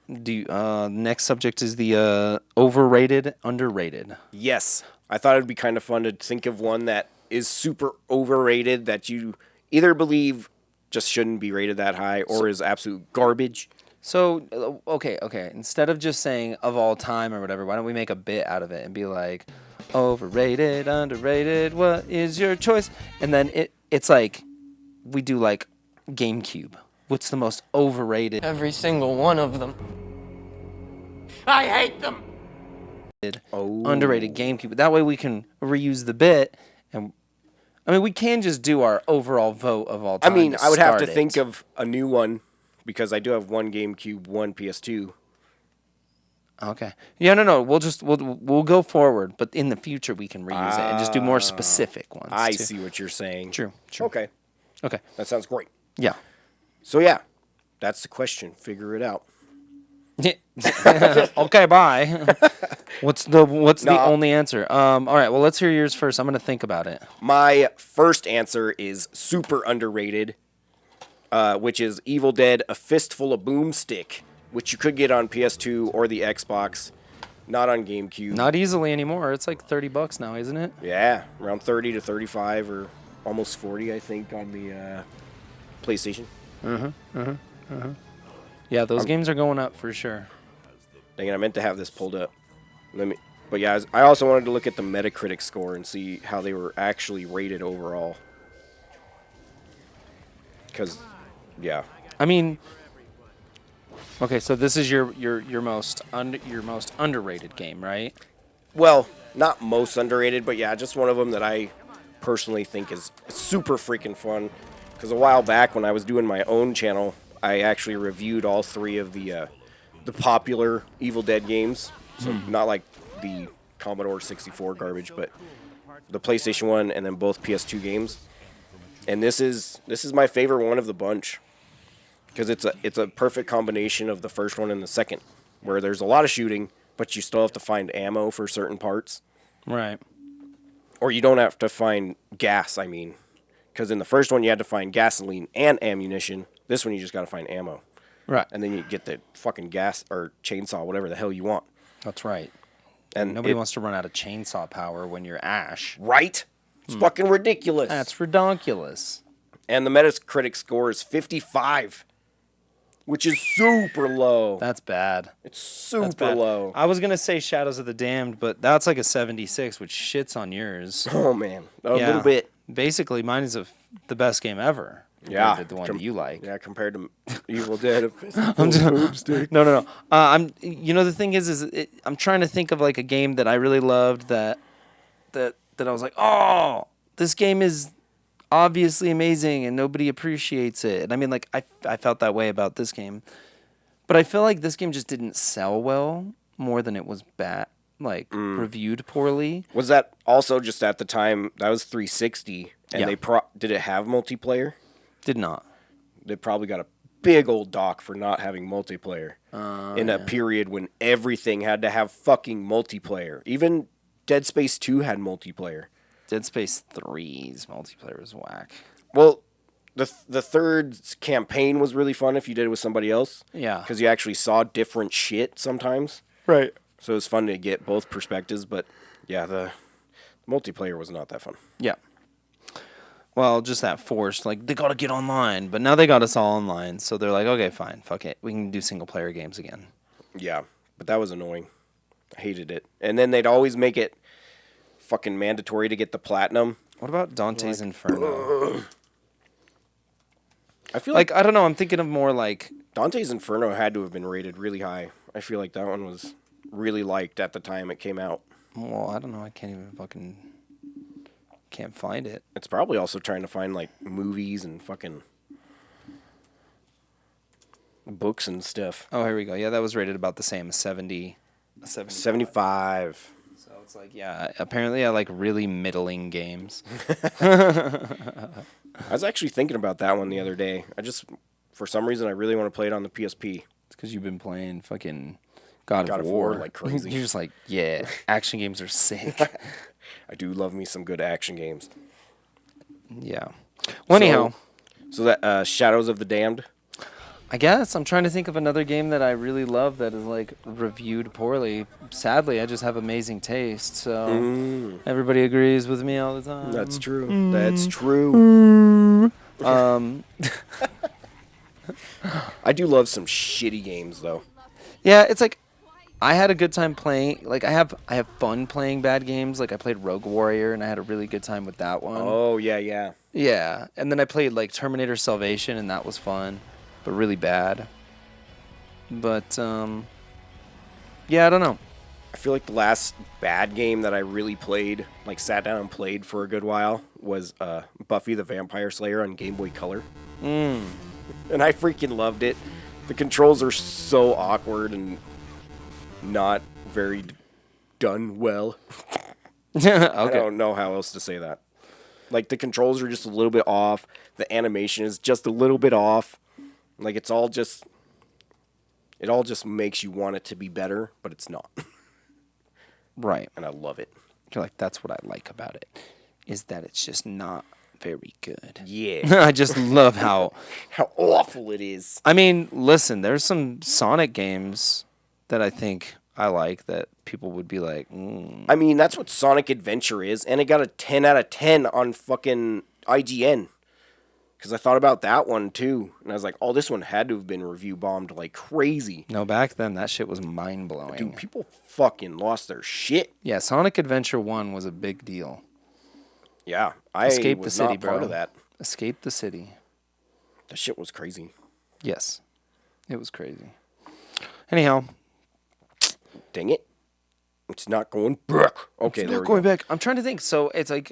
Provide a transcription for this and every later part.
Next subject is the overrated, underrated. Yes. I thought it'd be kind of fun to think of one that is super overrated that you either believe just shouldn't be rated that high or is absolute garbage. So, okay. Instead of just saying of all time or whatever, why don't we make a bit out of it and be like, overrated, underrated, what is your choice? And then it's like, we do like GameCube. What's the most overrated? Every single one of them. I hate them! Underrated GameCube. That way we can reuse the bit, and I mean we can just do our overall vote of all I time. mean, I would have to start think it. of a new one because I do have one GameCube, one PS2. Okay. Yeah, no. We'll go forward, but in the future we can reuse it and just do more specific ones. I too. see what you're saying. True. Okay. Okay. That sounds great. Yeah. So yeah, that's the question. Figure it out. Okay, bye. What's the No. only answer? All right. Well, let's hear yours first. I'm gonna think about it. My first answer is super underrated, which is Evil Dead: A Fistful of Boomstick, which you could get on PS2 or the Xbox, not on GameCube. Not easily anymore. It's like $30 now, isn't it? Yeah, around 30 to 35 or almost 40, I think, on the PlayStation. Yeah, those games are going up for sure. Dang it, I meant to have this pulled up. But yeah, I also wanted to look at the Metacritic score and see how they were actually rated overall. Because, yeah. I mean, okay, so this is your most underrated game, right? Well, not most underrated, but yeah, just one of them that I personally think is super freaking fun. Because a while back when I was doing my own channel, I actually reviewed all three of the popular Evil Dead games. So not like the Commodore 64 garbage, but the PlayStation 1 and then both PS2 games. And this is my favorite one of the bunch. Because it's a perfect combination of the first one and the second, where there's a lot of shooting, but you still have to find ammo for certain parts. Right. Or you don't have to find gas, I mean. Because in the first one, you had to find gasoline and ammunition. This one, you just got to find ammo. Right. And then you get the fucking gas or chainsaw, whatever the hell you want. That's right. And Nobody wants to run out of chainsaw power when you're Ash. Right? It's fucking ridiculous. That's redonkulous. And the Metacritic score is 55, which is super low. That's bad. It's super That's bad. low. I was gonna say Shadows of the Damned, but that's like a 76, which shits on yours. Oh, man. A Yeah. little bit. Basically, mine is the best game ever. Yeah. The one that you like. Yeah, compared to Evil Dead. No. The thing is I'm trying to think of like a game that I really loved that I was like, oh, this game is obviously amazing and nobody appreciates it. And I mean, like I felt that way about this game, but I feel like this game just didn't sell well more than it was bad, like reviewed poorly. Was that also just at the time, that was 360, and Yeah. did it have multiplayer? Did not. They probably got a big old dock for not having multiplayer in a period when everything had to have fucking multiplayer. Even Dead Space 2 had multiplayer. Dead Space 3's multiplayer was whack. Well, the third campaign was really fun if you did it with somebody else. Yeah. Because you actually saw different shit sometimes. Right. So it was fun to get both perspectives. But yeah, the multiplayer was not that fun. Yeah. Well, just that forced, like, they gotta get online. But now they got us all online, so they're like, okay, fine, fuck it. We can do single-player games again. Yeah, but that was annoying. I hated it. And then they'd always make it fucking mandatory to get the platinum. What about Dante's Inferno? I feel Like, I don't know, I'm thinking of more like... Dante's Inferno had to have been rated really high. I feel like that one was really liked at the time it came out. Well, I don't know, I can't even fucking... Can't find it. It's probably also trying to find, like, movies and fucking books and stuff. Oh, here we go. Yeah, that was rated about the same, a 70. 75. So it's like, yeah, apparently I like really middling games. I was actually thinking about that one the other day. For some reason, I really want to play it on the PSP. It's because you've been playing fucking God of of War War like crazy. You're just like, yeah, action games are sick. I do love me some good action games. Yeah. Well, anyhow, So that Shadows of the Damned. I guess I'm trying to think of another game that I really love that is like reviewed poorly. Sadly, I just have amazing taste, so everybody agrees with me all the time. That's true. That's true. I do love some shitty games though. Yeah, it's like I had a good time playing. Like I have fun playing bad games. Like I played Rogue Warrior and I had a really good time with that one. Oh yeah. Yeah, and then I played like Terminator Salvation and that was fun, but really bad. But yeah, I don't know. I feel like the last bad game that I really played, like sat down and played for a good while, was Buffy the Vampire Slayer on Game Boy Color. And I freaking loved it. The controls are so awkward and not very done well. I Okay. don't know how else to say that. Like the controls are just a little bit off. The animation is just a little bit off. Like it all just makes you want it to be better, but it's not. Right. And I love it. You're like, that's what I like about it, is that it's just not very good. Yeah. I just love how awful it is. I mean, listen, there's some Sonic games that I think I like that people would be like, I mean, that's what Sonic Adventure is, and it got a 10 out of 10 on fucking IGN. Because I thought about that one, too. And I was like, oh, this one had to have been review bombed like crazy. no, back then that shit was mind-blowing. Dude, people fucking lost their shit. Yeah, Sonic Adventure 1 was a big deal. Yeah, I Escape the was city, not part bro. of that. Escape the city. That shit was crazy. Yes. It was crazy. Anyhow, Dang it. It's not going back. Okay, it's there not we going go. back. I'm trying to think. So it's like,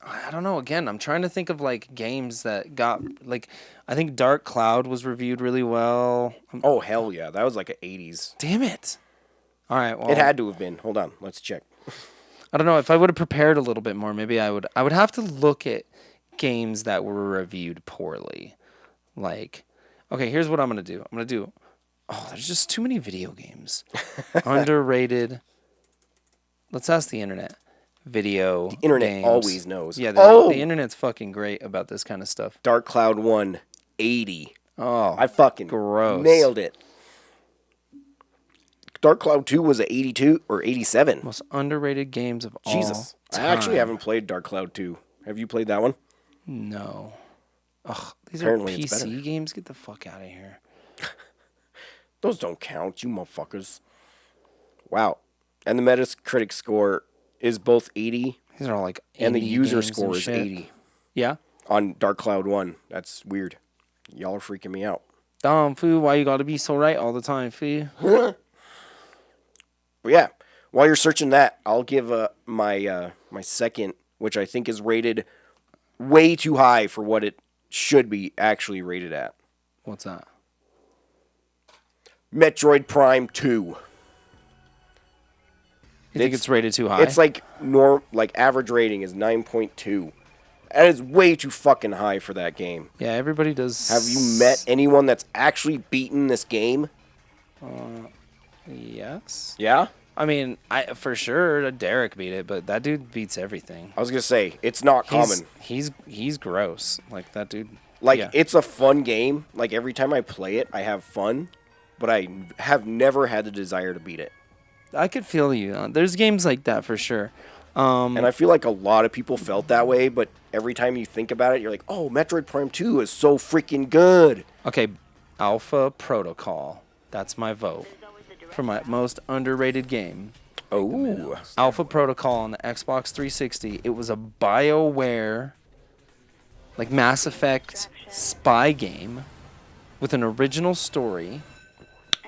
I don't know. Again, I'm trying to think of like games that got like, I think Dark Cloud was reviewed really well. Oh, hell yeah. That was like an 80s. Damn it. All right. Well, It had to have been. Hold on. Let's check. I don't know if I would have prepared a little bit more. Maybe I would have to look at games that were reviewed poorly. Like, okay, here's what I'm gonna do. Oh, there's just too many video games. Underrated. Let's ask the internet. Video. Internet games. always knows. Yeah, Oh! the internet's fucking great about this kind of stuff. Dark Cloud 1, 80. Oh, I fucking gross. nailed it. Dark Cloud 2 was a 82 or 87. most underrated games of all Jesus. time. I actually haven't played Dark Cloud 2. Have you played that one? No. Ugh, these Apparently are it's better. PC games. Get the fuck out of here. Those don't count, you motherfuckers. Wow. And the Metacritic score is both 80 These are all like and the indie user games score and is shit. 80 Yeah. on Dark Cloud 1. That's weird. Y'all are freaking me out. Dumb fool, why you gotta be so right all the time, fool? But yeah, while you're searching that, I'll give my second, which I think is rated way too high for what it should be actually rated at. What's that? Metroid Prime 2. You think it's rated too high? It's like average rating is 9.2. That is way too fucking high for that game. yeah, everybody does. Have you met anyone that's actually beaten this game? Yes. Yeah? I mean, for sure Derek beat it, but that dude beats everything. I was going to say, it's not common. He's gross. Like that dude. Like, yeah. it's a fun game. Like, every time I play it, I have fun. But I have never had the desire to beat it. I could feel you. There's games like that for sure. And I feel like a lot of people felt that way, but every time you think about it, you're like, oh, Metroid Prime 2 is so freaking good. Okay, Alpha Protocol. That's my vote for my most underrated game. Oh. Alpha Protocol on the Xbox 360. It was a BioWare, like Mass Effect spy game with an original story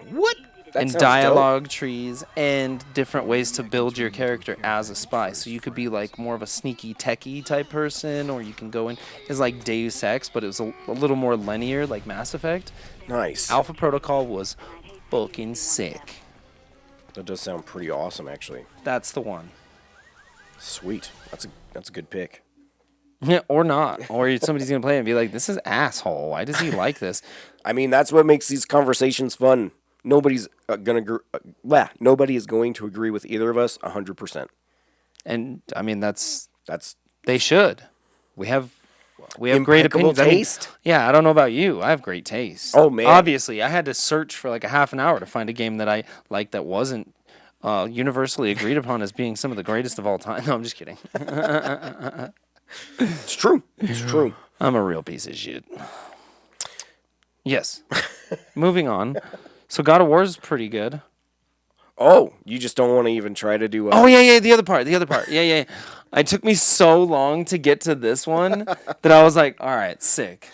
What? That and sounds dialogue trees and different ways to build your character as a spy. So you could be like more of a sneaky techie type person, or you can go in as like Deus Ex, but it was a little more linear like Mass Effect. dope. Nice. Alpha Protocol was fucking sick. That does sound pretty awesome, actually. That's the one. Sweet. That's a good pick. Or not. Or somebody's going to play it and be like, this is asshole. Why does he like this? I mean, that's what makes these conversations fun. Nobody is going to agree with either of us 100%. And, I mean, that's That's they should. We have We have great Impeccable opinions. I mean, taste. yeah, I don't know about you. I have great taste. Oh, man. Obviously, I had to search for like a half an hour to find a game that I liked that wasn't universally agreed upon as being some of the greatest of all time. No, I'm just kidding. It's true. It's true. I'm a real piece of shit. Yes. Moving on. So God of War is pretty good. Oh, you just don't want to even try to do. Oh yeah, the other part. Yeah. It took me so long to get to this one that I was like, all right, sick.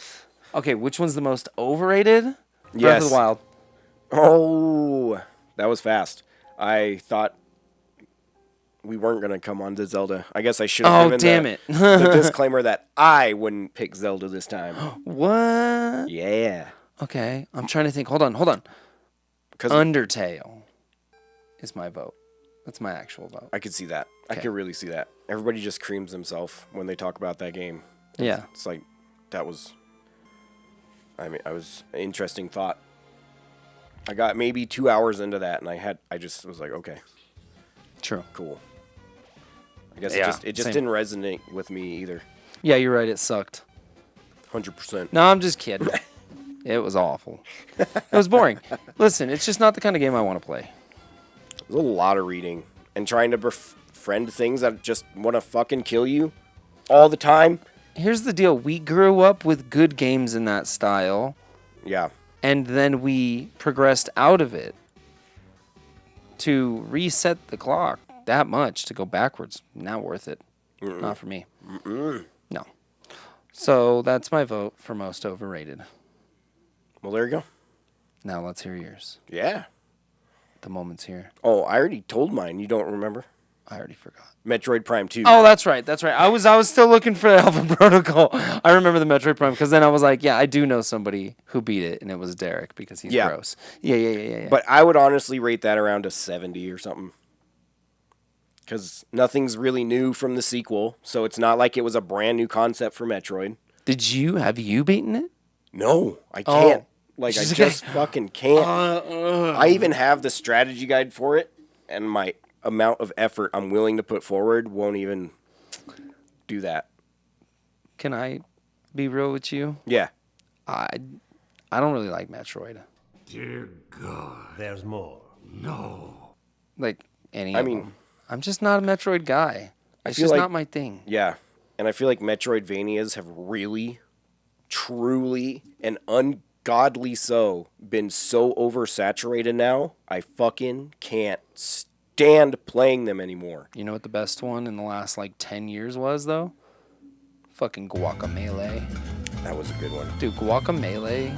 Okay, which one's the most overrated? Breath of Yes. the Wild. Oh, that was fast. I thought we weren't gonna come on to Zelda. I guess I should have Oh, given damn the, it. the disclaimer that I wouldn't pick Zelda this time. What? Yeah, Okay, I'm trying to think. Hold on. because Undertale is my vote. That's my actual vote. I could see that. I Okay. could really see that. Everybody just creams themselves when they talk about that game. Yeah. It's like that was. I was an interesting thought. I got maybe 2 hours into that, and I just was like, okay, True. cool. I guess Yeah, it just same. didn't resonate with me either. Yeah, you're right. It sucked. 100%. No, I'm just kidding. It was awful. It was boring. Listen, it's just not the kind of game I want to play. There's a lot of reading and trying to befriend things that just want to fucking kill you all the time. Here's the deal. We grew up with good games in that style, Yeah. and then we progressed out of it to reset the clock that much to go backwards. Not worth it. Not for me. No. So that's my vote for most overrated. Well, there you go. Now let's hear yours. Yeah. The moment's here. Oh, I already told mine. You don't remember? I already forgot. Metroid Prime 2. Oh, that's right. I was still looking for the Alpha Protocol. I remember the Metroid Prime because then I was like, yeah, I do know somebody who beat it, and it was Derek because he's Yeah. gross. Yeah. But I would honestly rate that around a 70 or something. Because nothing's really new from the sequel, so it's not like it was a brand new concept for Metroid. Have you beaten it? No, I can't. I She's just okay. fucking can't. I even have the strategy guide for it, and my amount of effort I'm willing to put forward won't even do that. Can I be real with you? Yeah. I don't really like Metroid. Dear God. There's more. No. Like any I of mean, them. I'm just not a Metroid guy. It's feel just like- not my thing. Yeah. And I feel like Metroidvanias have really, truly, and ungodly so been so oversaturated now, I fucking can't stand playing them anymore. You know what the best one in the last like 10 years was though? Fucking Guacamelee. That was a good one. Dude, Guacamelee.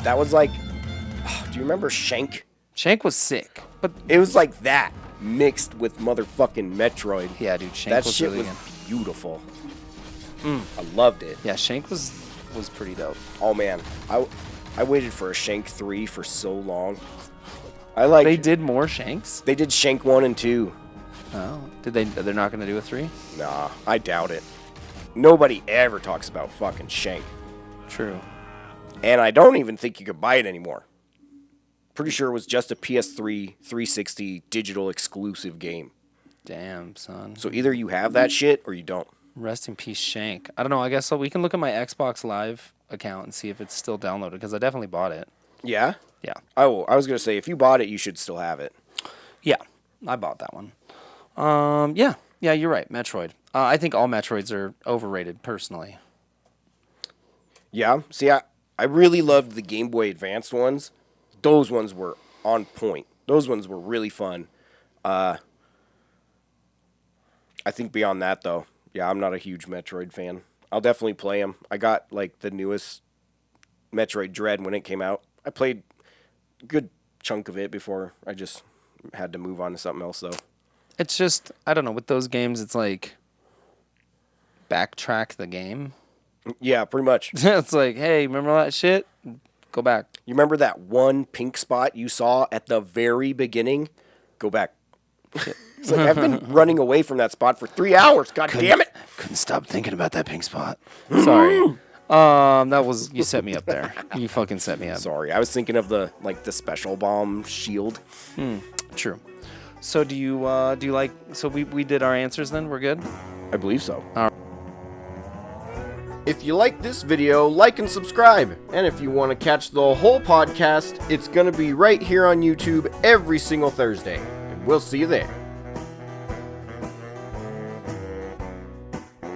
That was like, do you remember Shank? Shank was sick. But It was like that mixed with motherfucking Metroid. yeah, dude, Shank That was shit really was good. beautiful. I loved it. Yeah, Shank was pretty dope. Oh man, I waited for a Shank 3 for so long. I like They did more Shanks? they did Shank 1 and 2. Oh. They're not gonna do a 3? Nah, I doubt it. Nobody ever talks about fucking Shank. True. And I don't even think you could buy it anymore. Pretty sure it was just a PS3 360 digital exclusive game. Damn, son. So either you have that shit or you don't. Rest in peace, Shank. I don't know. I guess so. We can look at my Xbox Live account and see if it's still downloaded because I definitely bought it. Yeah? Yeah. Oh, I was going to say, if you bought it, you should still have it. Yeah, I bought that one. Yeah, you're right. Metroid. I think all Metroids are overrated, personally. Yeah? See, I really loved the Game Boy Advanced ones. Those ones were on point. Those ones were really fun. I think beyond that, though, yeah, I'm not a huge Metroid fan. I'll definitely play them. I got, like, the newest Metroid Dread when it came out. I played a good chunk of it before I just had to move on to something else, though. It's just, I don't know, with those games, it's like backtrack the game. Yeah, pretty much. It's like, hey, remember all that shit? Go back. You remember that one pink spot you saw at the very beginning? Go back. It's like, I've been running away from that spot for 3 hours. God damn it. Couldn't stop thinking about that pink spot. Sorry. That was, you set me up there. You fucking set me up. Sorry, I was thinking of the special bomb shield. True. So do you like, so we did our answers then? We're good? I believe so. If you like this video, like and subscribe. And if you want to catch the whole podcast, it's going to be right here on YouTube every single Thursday. And we'll see you there.